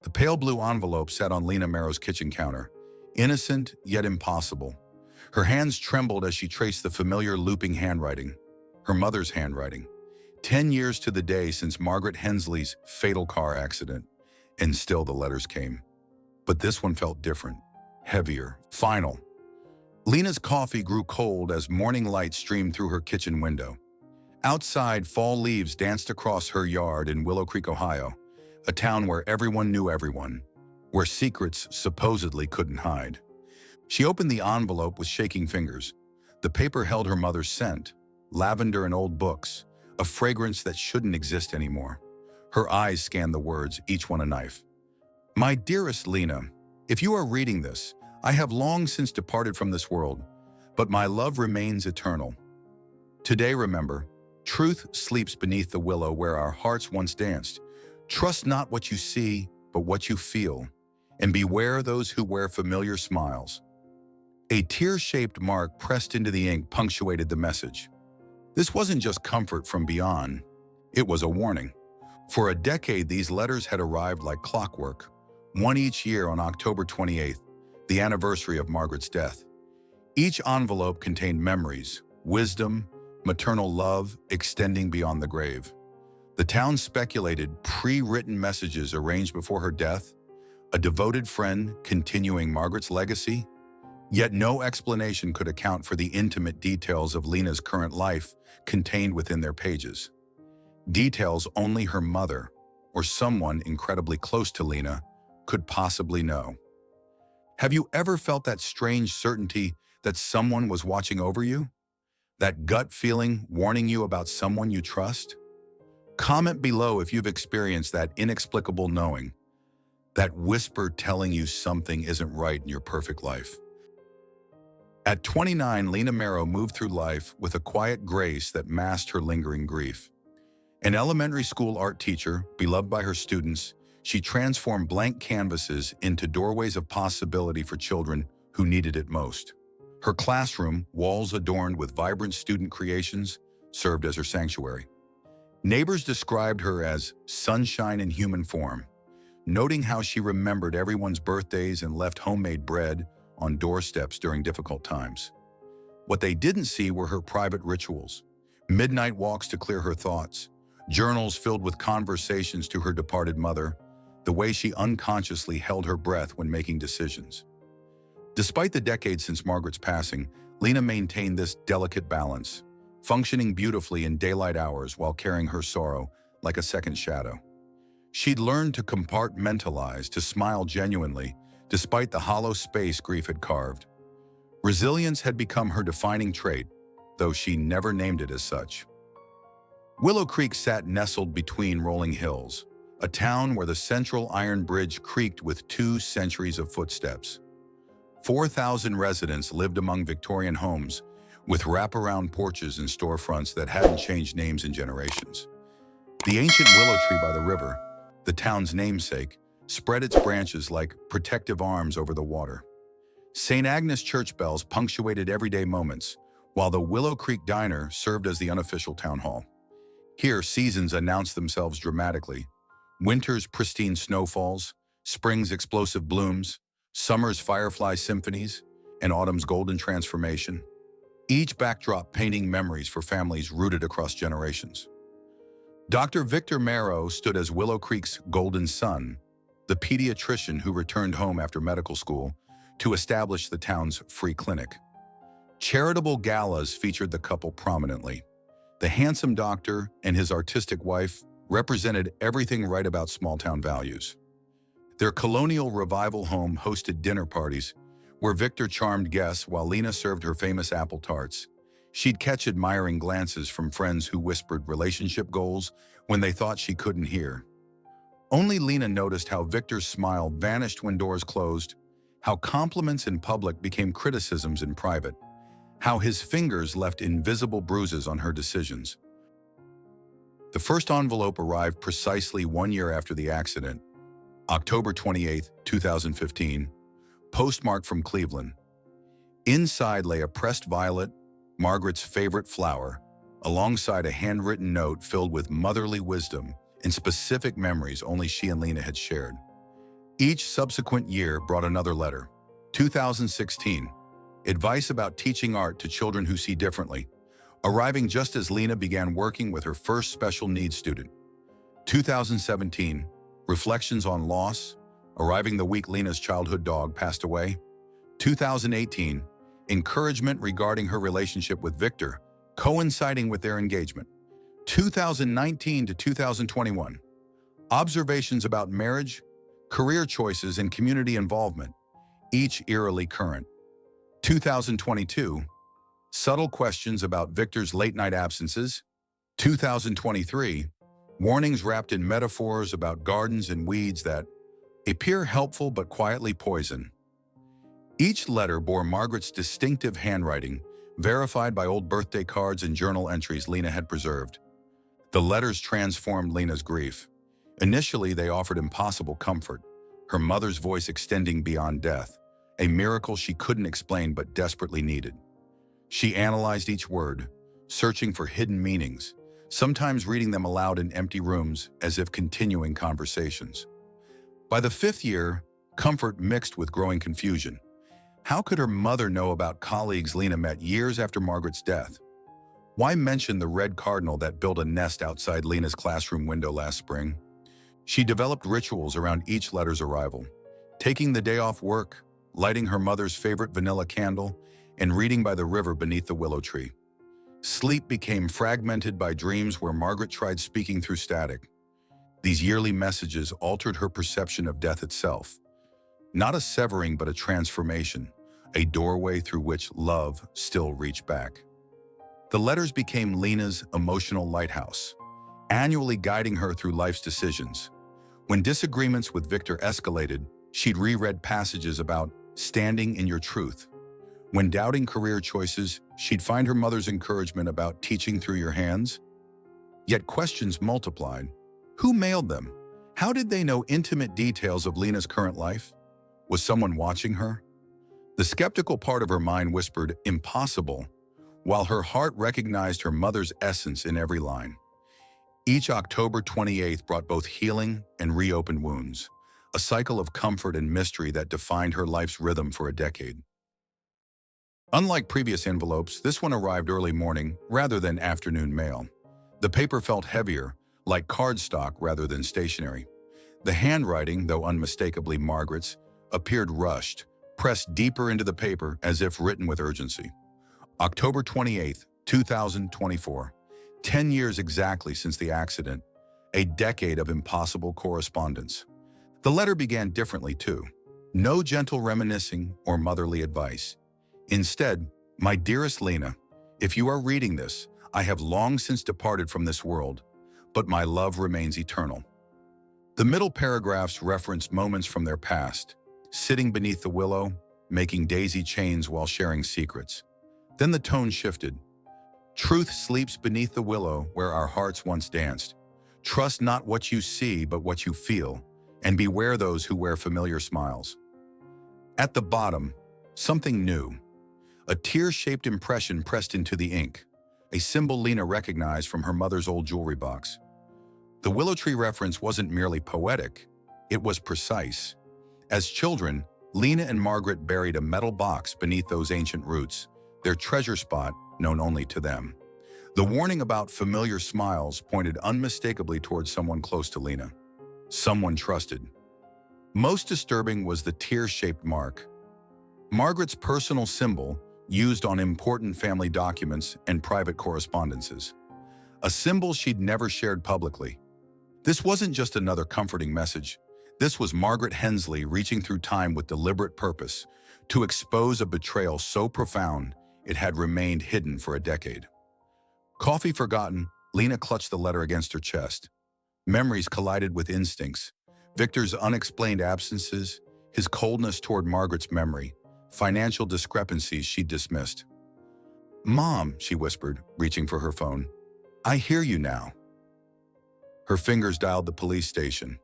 The pale blue envelope sat on Lena Marrow's kitchen counter, innocent yet impossible. Her hands trembled as she traced the familiar looping handwriting, her mother's handwriting. 10 years to the day since Margaret Hensley's fatal car accident, and still the letters came. But this one felt different, heavier, final. Lena's coffee grew cold as morning light streamed through her kitchen window. Outside, fall leaves danced across her yard in Willow Creek, Ohio, a town where everyone knew everyone, where secrets supposedly couldn't hide. She opened the envelope with shaking fingers. The paper held her mother's scent, lavender and old books, a fragrance that shouldn't exist anymore. Her eyes scanned the words, each one a knife. My dearest Lena, if you are reading this, I have long since departed from this world, but my love remains eternal. Today, remember, truth sleeps beneath the willow where our hearts once danced. Trust not what you see, but what you feel, and beware those who wear familiar smiles. A tear-shaped mark pressed into the ink punctuated the message. This wasn't just comfort from beyond, it was a warning. For a decade, these letters had arrived like clockwork, one each year on October 28th, the anniversary of Margaret's death. Each envelope contained memories, wisdom, maternal love extending beyond the grave. The town speculated pre-written messages arranged before her death, a devoted friend continuing Margaret's legacy. Yet no explanation could account for the intimate details of Lena's current life contained within their pages. Details only her mother, or someone incredibly close to Lena, could possibly know. Have you ever felt that strange certainty that someone was watching over you? That gut feeling warning you about someone you trust? Comment below if you've experienced that inexplicable knowing, that whisper telling you something isn't right in your perfect life. At 29, Lena Marrow moved through life with a quiet grace that masked her lingering grief. An elementary school art teacher, beloved by her students, she transformed blank canvases into doorways of possibility for children who needed it most. Her classroom, walls adorned with vibrant student creations, served as her sanctuary. Neighbors described her as sunshine in human form, noting how she remembered everyone's birthdays and left homemade bread on doorsteps during difficult times. What they didn't see were her private rituals, midnight walks to clear her thoughts, journals filled with conversations to her departed mother, the way she unconsciously held her breath when making decisions. Despite the decades since Margaret's passing, Lena maintained this delicate balance, functioning beautifully in daylight hours while carrying her sorrow like a second shadow. She'd learned to compartmentalize, to smile genuinely, despite the hollow space grief had carved. Resilience had become her defining trait, though she never named it as such. Willow Creek sat nestled between rolling hills, a town where the central iron bridge creaked with 2 centuries of footsteps. 4,000 residents lived among Victorian homes, with wraparound porches and storefronts that hadn't changed names in generations. The ancient willow tree by the river, the town's namesake, spread its branches like protective arms over the water. St. Agnes church bells punctuated everyday moments, while the Willow Creek Diner served as the unofficial town hall. Here, seasons announced themselves dramatically. Winter's pristine snowfalls, spring's explosive blooms, summer's firefly symphonies, and autumn's golden transformation. Each backdrop painting memories for families rooted across generations. Dr. Victor Marrow stood as Willow Creek's golden son, the pediatrician who returned home after medical school to establish the town's free clinic. Charitable galas featured the couple prominently. The handsome doctor and his artistic wife represented everything right about small-town values. Their colonial revival home hosted dinner parties where Victor charmed guests while Lena served her famous apple tarts. She'd catch admiring glances from friends who whispered relationship goals when they thought she couldn't hear. Only Lena noticed how Victor's smile vanished when doors closed, how compliments in public became criticisms in private, how his fingers left invisible bruises on her decisions. The first envelope arrived precisely 1 year after the accident, October 28, 2015, postmarked from Cleveland. Inside lay a pressed violet, Margaret's favorite flower, alongside a handwritten note filled with motherly wisdom and specific memories only she and Lena had shared. Each subsequent year brought another letter. 2016, advice about teaching art to children who see differently, arriving just as Lena began working with her first special needs student. 2017, reflections on loss, arriving the week Lena's childhood dog passed away. 2018, encouragement regarding her relationship with Victor, coinciding with their engagement. 2019 to 2021, observations about marriage, career choices, and community involvement, each eerily current. 2022, subtle questions about Victor's late-night absences. 2023, warnings wrapped in metaphors about gardens and weeds that appear helpful but quietly poison. Each letter bore Margaret's distinctive handwriting, verified by old birthday cards and journal entries Lena had preserved. The letters transformed Lena's grief. Initially, they offered impossible comfort, her mother's voice extending beyond death, a miracle she couldn't explain but desperately needed. She analyzed each word, searching for hidden meanings, sometimes reading them aloud in empty rooms as if continuing conversations. By the fifth year, comfort mixed with growing confusion. How could her mother know about colleagues Lena met years after Margaret's death? Why mention the red cardinal that built a nest outside Lena's classroom window last spring? She developed rituals around each letter's arrival, taking the day off work, lighting her mother's favorite vanilla candle, and reading by the river beneath the willow tree. Sleep became fragmented by dreams where Margaret tried speaking through static. These yearly messages altered her perception of death itself. Not a severing, but a transformation, a doorway through which love still reached back. The letters became Lena's emotional lighthouse, annually guiding her through life's decisions. When disagreements with Victor escalated, she'd reread passages about standing in your truth. When doubting career choices, she'd find her mother's encouragement about teaching through your hands. Yet questions multiplied. Who mailed them? How did they know intimate details of Lena's current life? Was someone watching her? The skeptical part of her mind whispered, impossible, while her heart recognized her mother's essence in every line. Each October 28th brought both healing and reopened wounds, a cycle of comfort and mystery that defined her life's rhythm for a decade. Unlike previous envelopes, this one arrived early morning rather than afternoon mail. The paper felt heavier, like cardstock rather than stationery. The handwriting, though unmistakably Margaret's, appeared rushed, pressed deeper into the paper as if written with urgency. October 28, 2024. 10 years exactly since the accident, a decade of impossible correspondence. The letter began differently too. No gentle reminiscing or motherly advice. Instead, my dearest Lena, if you are reading this, I have long since departed from this world, but my love remains eternal. The middle paragraphs reference moments from their past, sitting beneath the willow, making daisy chains while sharing secrets. Then the tone shifted. Truth sleeps beneath the willow where our hearts once danced. Trust not what you see, but what you feel, and beware those who wear familiar smiles. At the bottom, something new. A tear-shaped impression pressed into the ink, a symbol Lena recognized from her mother's old jewelry box. The willow tree reference wasn't merely poetic, it was precise. As children, Lena and Margaret buried a metal box beneath those ancient roots, their treasure spot known only to them. The warning about familiar smiles pointed unmistakably towards someone close to Lena, someone trusted. Most disturbing was the tear-shaped mark. Margaret's personal symbol used on important family documents and private correspondences. A symbol she'd never shared publicly. This wasn't just another comforting message. This was Margaret Hensley reaching through time with deliberate purpose to expose a betrayal so profound it had remained hidden for a decade. Coffee forgotten, Lena clutched the letter against her chest. Memories collided with instincts. Victor's unexplained absences, his coldness toward Margaret's memory, financial discrepancies she dismissed. "Mom," she whispered, reaching for her phone. "I hear you now." Her fingers dialed the police station.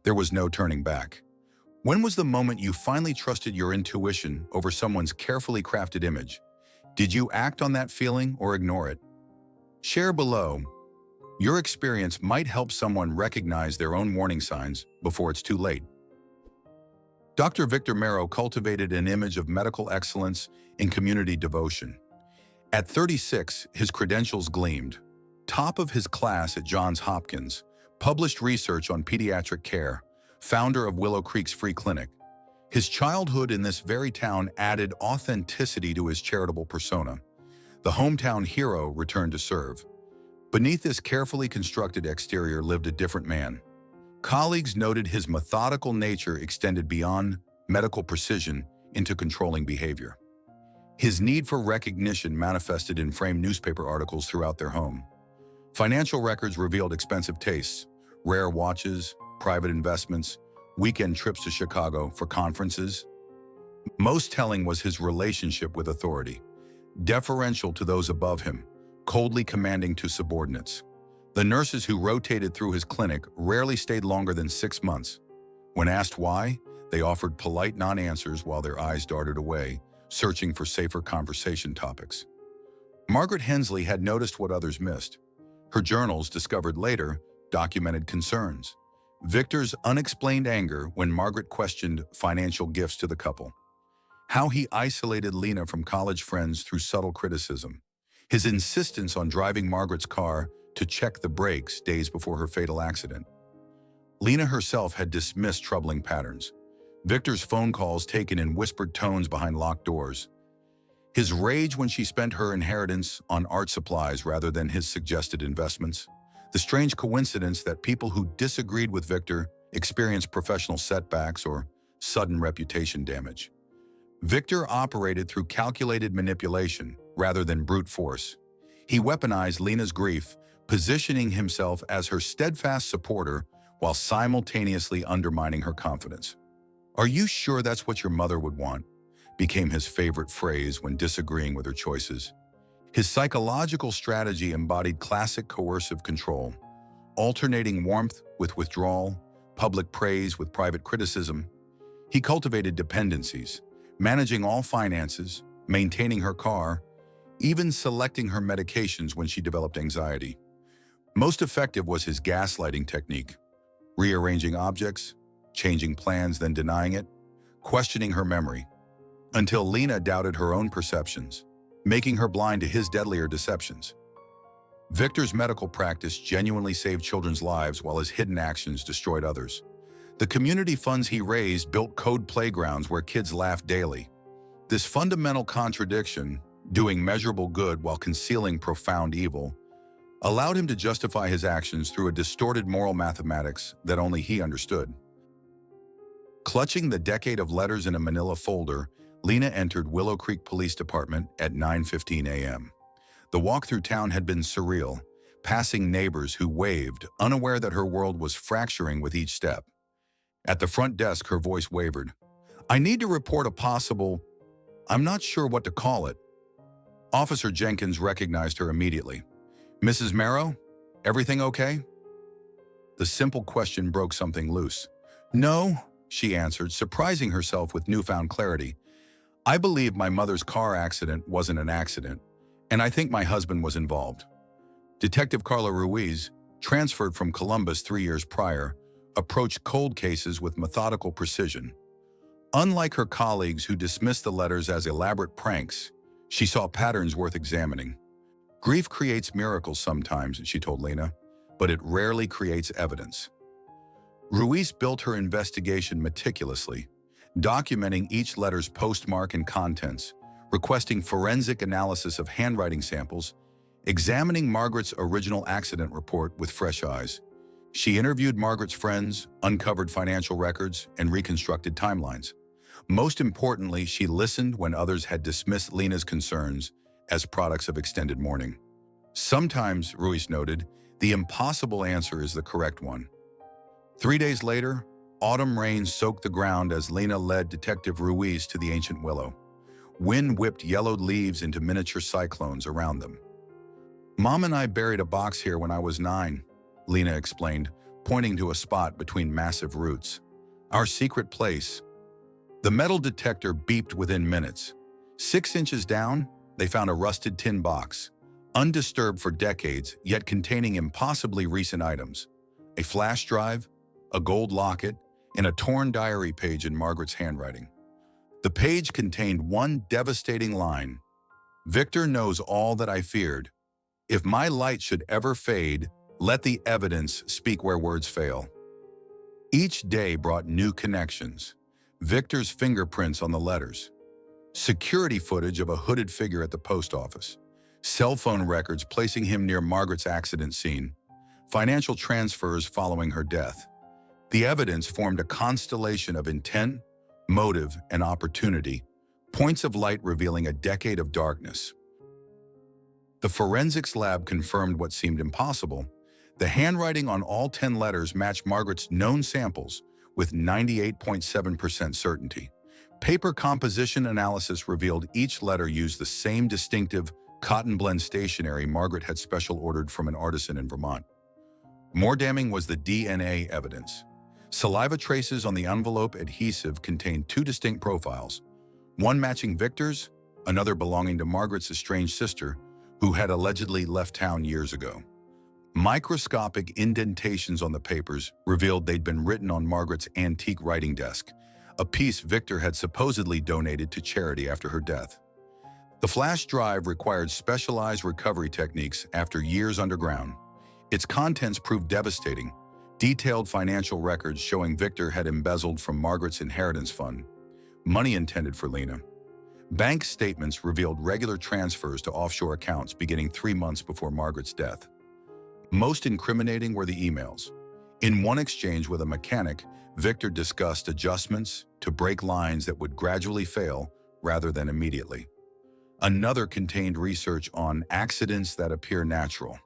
There was no turning back. When was the moment you finally trusted your intuition over someone's carefully crafted image? Did you act on that feeling or ignore it? Share below. Your experience might help someone recognize their own warning signs before it's too late. Dr. Victor Mero cultivated an image of medical excellence and community devotion. At 36, his credentials gleamed. Top of his class at Johns Hopkins, published research on pediatric care, founder of Willow Creek's free clinic. His childhood in this very town added authenticity to his charitable persona. The hometown hero returned to serve. Beneath this carefully constructed exterior lived a different man. Colleagues noted his methodical nature extended beyond medical precision into controlling behavior. His need for recognition manifested in framed newspaper articles throughout their home. Financial records revealed expensive tastes, rare watches, private investments, weekend trips to Chicago for conferences. Most telling was his relationship with authority, deferential to those above him, coldly commanding to subordinates. The nurses who rotated through his clinic rarely stayed longer than 6 months. When asked why, they offered polite non-answers while their eyes darted away, searching for safer conversation topics. Margaret Hensley had noticed what others missed. Her journals, discovered later, documented concerns. Victor's unexplained anger when Margaret questioned financial gifts to the couple. How he isolated Lena from college friends through subtle criticism. His insistence on driving Margaret's car to check the brakes days before her fatal accident. Lena herself had dismissed troubling patterns. Victor's phone calls taken in whispered tones behind locked doors. His rage when she spent her inheritance on art supplies rather than his suggested investments. The strange coincidence that people who disagreed with Victor experienced professional setbacks or sudden reputation damage. Victor operated through calculated manipulation rather than brute force. He weaponized Lena's grief, positioning himself as her steadfast supporter while simultaneously undermining her confidence. "Are you sure that's what your mother would want?" became his favorite phrase when disagreeing with her choices. His psychological strategy embodied classic coercive control, alternating warmth with withdrawal, public praise with private criticism. He cultivated dependencies, managing all finances, maintaining her car, even selecting her medications when she developed anxiety. Most effective was his gaslighting technique, rearranging objects, changing plans then denying it, questioning her memory, until Lena doubted her own perceptions, making her blind to his deadlier deceptions. Victor's medical practice genuinely saved children's lives while his hidden actions destroyed others. The community funds he raised built code playgrounds where kids laughed daily. This fundamental contradiction, doing measurable good while concealing profound evil, allowed him to justify his actions through a distorted moral mathematics that only he understood. Clutching the decade of letters in a manila folder, Lena entered Willow Creek Police Department at 9:15 a.m. The walk through town had been surreal, passing neighbors who waved, unaware that her world was fracturing with each step. At the front desk, her voice wavered. "I need to report a possible... I'm not sure what to call it." Officer Jenkins recognized her immediately. "Mrs. Mero, everything okay?" The simple question broke something loose. "No," she answered, surprising herself with newfound clarity. "I believe my mother's car accident wasn't an accident, and I think my husband was involved." Detective Carla Ruiz, transferred from Columbus 3 years prior, approached cold cases with methodical precision. Unlike her colleagues who dismissed the letters as elaborate pranks, she saw patterns worth examining. "Grief creates miracles sometimes," she told Lena, "but it rarely creates evidence." Ruiz built her investigation meticulously, documenting each letter's postmark and contents, requesting forensic analysis of handwriting samples, examining Margaret's original accident report with fresh eyes. She interviewed Margaret's friends, uncovered financial records, and reconstructed timelines. Most importantly, she listened when others had dismissed Lena's concerns as products of extended mourning. Sometimes, Ruiz noted, the impossible answer is the correct one. 3 days later, autumn rain soaked the ground as Lena led Detective Ruiz to the ancient willow. Wind whipped yellowed leaves into miniature cyclones around them. "Mom and I buried a box here when I was 9, Lena explained, pointing to a spot between massive roots. "Our secret place." The metal detector beeped within minutes. 6 inches down, they found a rusted tin box, undisturbed for decades, yet containing impossibly recent items. A flash drive, a gold locket, in a torn diary page in Margaret's handwriting. The page contained one devastating line: "Victor knows all that I feared. If my light should ever fade, let the evidence speak where words fail." Each day brought new connections: Victor's fingerprints on the letters, security footage of a hooded figure at the post office, cell phone records placing him near Margaret's accident scene, financial transfers following her death. The evidence formed a constellation of intent, motive, and opportunity, points of light revealing a decade of darkness. The forensics lab confirmed what seemed impossible. The handwriting on all 10 letters matched Margaret's known samples with 98.7% certainty. Paper composition analysis revealed each letter used the same distinctive cotton blend stationery Margaret had special ordered from an artisan in Vermont. More damning was the DNA evidence. Saliva traces on the envelope adhesive contained two distinct profiles, one matching Victor's, another belonging to Margaret's estranged sister, who had allegedly left town years ago. Microscopic indentations on the papers revealed they'd been written on Margaret's antique writing desk, a piece Victor had supposedly donated to charity after her death. The flash drive required specialized recovery techniques after years underground. Its contents proved devastating: detailed financial records showing Victor had embezzled from Margaret's inheritance fund, money intended for Lena. Bank statements revealed regular transfers to offshore accounts beginning 3 months before Margaret's death. Most incriminating were the emails. In one exchange with a mechanic, Victor discussed adjustments to break lines that would gradually fail rather than immediately. Another contained research on accidents that appear natural.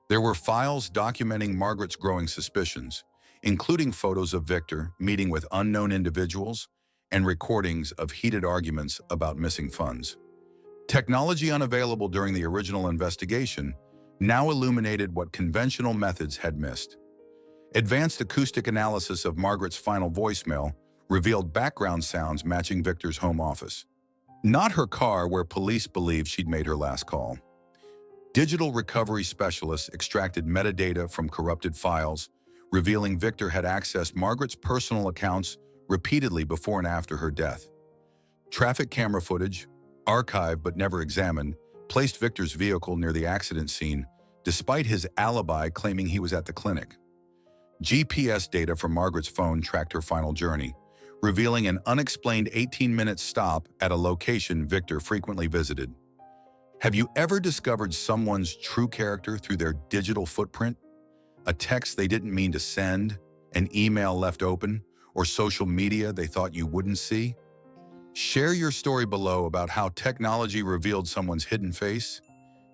There were files documenting Margaret's growing suspicions, including photos of Victor meeting with unknown individuals and recordings of heated arguments about missing funds. Technology unavailable during the original investigation now illuminated what conventional methods had missed. Advanced acoustic analysis of Margaret's final voicemail revealed background sounds matching Victor's home office, not her car where police believed she'd made her last call. Digital recovery specialists extracted metadata from corrupted files, revealing Victor had accessed Margaret's personal accounts repeatedly before and after her death. Traffic camera footage, archived but never examined, placed Victor's vehicle near the accident scene, despite his alibi claiming he was at the clinic. GPS data from Margaret's phone tracked her final journey, revealing an unexplained 18-minute stop at a location Victor frequently visited. Have you ever discovered someone's true character through their digital footprint? A text they didn't mean to send, an email left open, or social media they thought you wouldn't see? Share your story below about how technology revealed someone's hidden face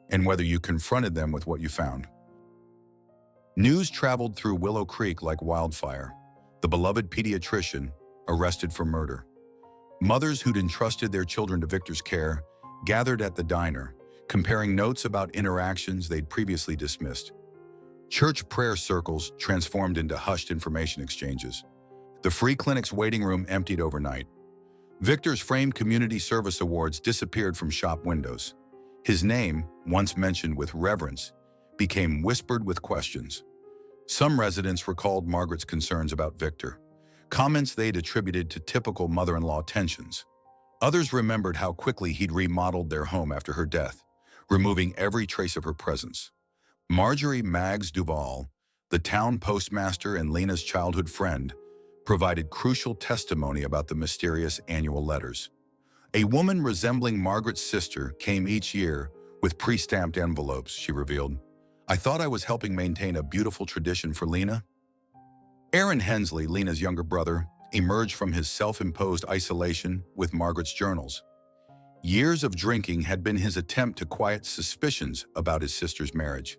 and whether you confronted them with what you found. News traveled through Willow Creek like wildfire. The beloved pediatrician arrested for murder. Mothers who'd entrusted their children to Victor's care gathered at the diner, comparing notes about interactions they'd previously dismissed. Church prayer circles transformed into hushed information exchanges. The free clinic's waiting room emptied overnight. Victor's framed community service awards disappeared from shop windows. His name, once mentioned with reverence, became whispered with questions. Some residents recalled Margaret's concerns about Victor, comments they'd attributed to typical mother-in-law tensions. Others remembered how quickly he'd remodeled their home after her death, removing every trace of her presence. Marjorie Maggs Duval, the town postmaster and Lena's childhood friend, provided crucial testimony about the mysterious annual letters. A woman resembling Margaret's sister came each year with pre-stamped envelopes, she revealed. I thought I was helping maintain a beautiful tradition for Lena. Aaron Hensley, Lena's younger brother, emerged from his self-imposed isolation with Margaret's journals. Years of drinking had been his attempt to quiet suspicions about his sister's marriage.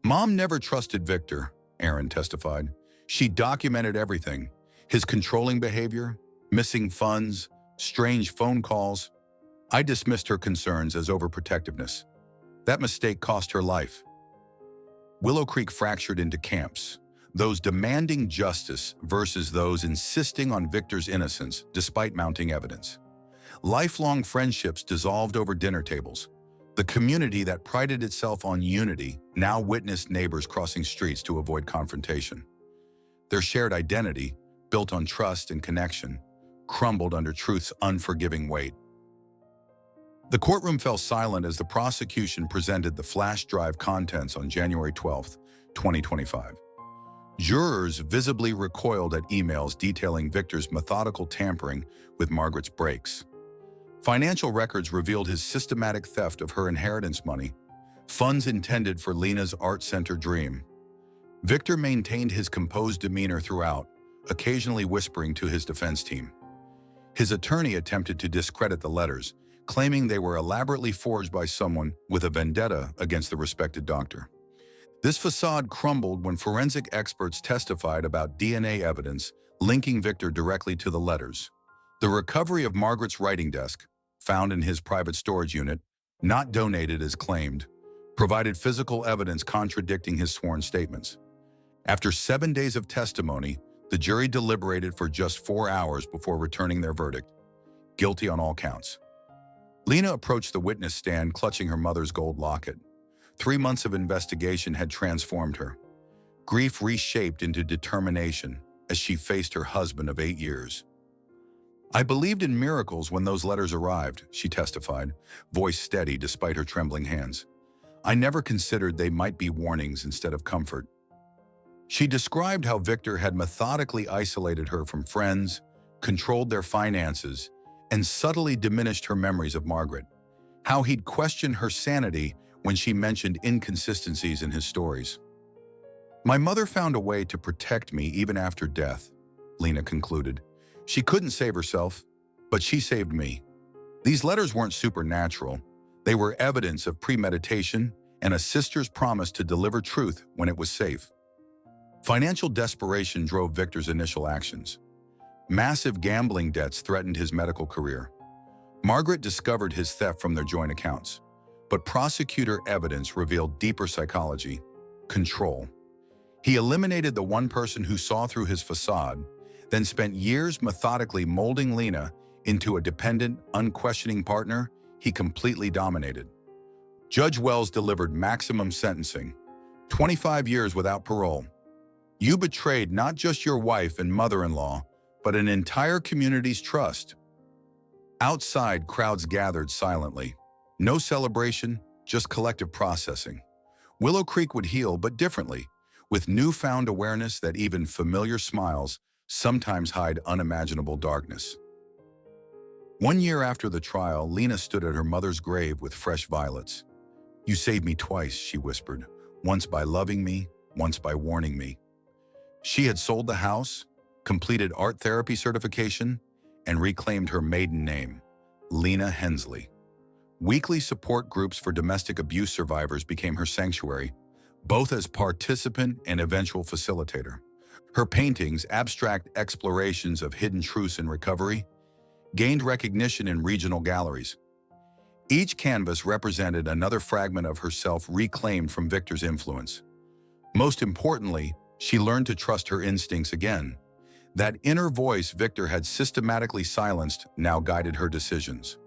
Mom never trusted Victor, Aaron testified. She documented everything: his controlling behavior, missing funds, strange phone calls. I dismissed her concerns as overprotectiveness. That mistake cost her life. Willow Creek fractured into camps, those demanding justice versus those insisting on Victor's innocence despite mounting evidence. Lifelong friendships dissolved over dinner tables. The community that prided itself on unity now witnessed neighbors crossing streets to avoid confrontation. Their shared identity, built on trust and connection, crumbled under truth's unforgiving weight. The courtroom fell silent as the prosecution presented the flash drive contents on January 12, 2025. Jurors visibly recoiled at emails detailing Victor's methodical tampering with Margaret's breaks. Financial records revealed his systematic theft of her inheritance money, funds intended for Lena's art center dream. Victor maintained his composed demeanor throughout, occasionally whispering to his defense team. His attorney attempted to discredit the letters, claiming they were elaborately forged by someone with a vendetta against the respected doctor. This facade crumbled when forensic experts testified about DNA evidence linking Victor directly to the letters. The recovery of Margaret's writing desk, found in his private storage unit, not donated as claimed, provided physical evidence contradicting his sworn statements. After 7 days of testimony, the jury deliberated for just 4 hours before returning their verdict: guilty on all counts. Lena approached the witness stand clutching her mother's gold locket. 3 months of investigation had transformed her. Grief reshaped into determination as she faced her husband of 8 years. "I believed in miracles when those letters arrived," she testified, voice steady despite her trembling hands. "I never considered they might be warnings instead of comfort." She described how Victor had methodically isolated her from friends, controlled their finances, and subtly diminished her memories of Margaret. How he'd questioned her sanity when she mentioned inconsistencies in his stories. "My mother found a way to protect me even after death," Lena concluded. "She couldn't save herself, but she saved me." These letters weren't supernatural. They were evidence of premeditation and a sister's promise to deliver truth when it was safe. Financial desperation drove Victor's initial actions. Massive gambling debts threatened his medical career. Margaret discovered his theft from their joint accounts, but prosecutor evidence revealed deeper psychology: control. He eliminated the one person who saw through his facade, then spent years methodically molding Lena into a dependent, unquestioning partner he completely dominated. Judge Wells delivered maximum sentencing: 25 years without parole. "You betrayed not just your wife and mother-in-law, but an entire community's trust." Outside, crowds gathered silently. No celebration, just collective processing. Willow Creek would heal, but differently, with newfound awareness that even familiar smiles sometimes hide unimaginable darkness. 1 year after the trial, Lena stood at her mother's grave with fresh violets. "You saved me twice," she whispered, "once by loving me, once by warning me." She had sold the house, completed art therapy certification, and reclaimed her maiden name, Lena Hensley. Weekly support groups for domestic abuse survivors became her sanctuary, both as participant and eventual facilitator. Her paintings, abstract explorations of hidden truths in recovery, gained recognition in regional galleries. Each canvas represented another fragment of herself reclaimed from Victor's influence. Most importantly, she learned to trust her instincts again. That inner voice Victor had systematically silenced now guided her decisions.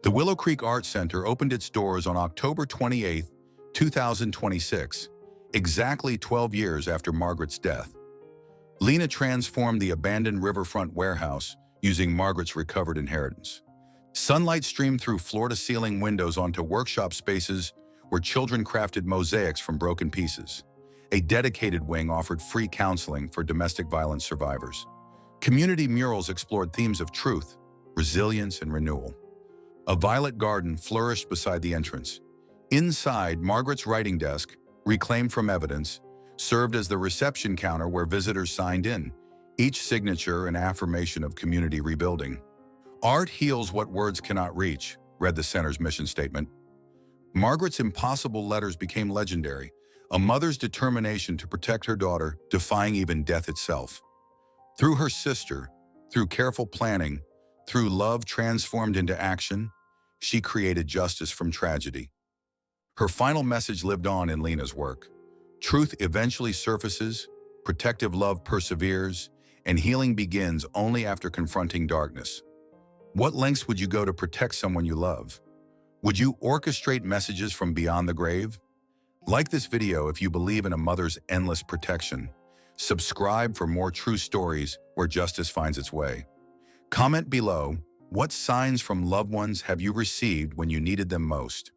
The Willow Creek Art Center opened its doors on October 28, 2026, exactly 12 years after Margaret's death. Lena transformed the abandoned riverfront warehouse using Margaret's recovered inheritance. Sunlight streamed through floor-to-ceiling windows onto workshop spaces where children crafted mosaics from broken pieces. A dedicated wing offered free counseling for domestic violence survivors. Community murals explored themes of truth, resilience, and renewal. A violet garden flourished beside the entrance. Inside, Margaret's writing desk, reclaimed from evidence, served as the reception counter where visitors signed in, each signature an affirmation of community rebuilding. "Art heals what words cannot reach," read the center's mission statement. Margaret's impossible letters became legendary, a mother's determination to protect her daughter, defying even death itself. Through her sister, through careful planning, through love transformed into action, she created justice from tragedy. Her final message lived on in Lena's work. Truth eventually surfaces, protective love perseveres, and healing begins only after confronting darkness. What lengths would you go to protect someone you love? Would you orchestrate messages from beyond the grave? Like this video if you believe in a mother's endless protection. Subscribe for more true stories where justice finds its way. Comment below, what signs from loved ones have you received when you needed them most?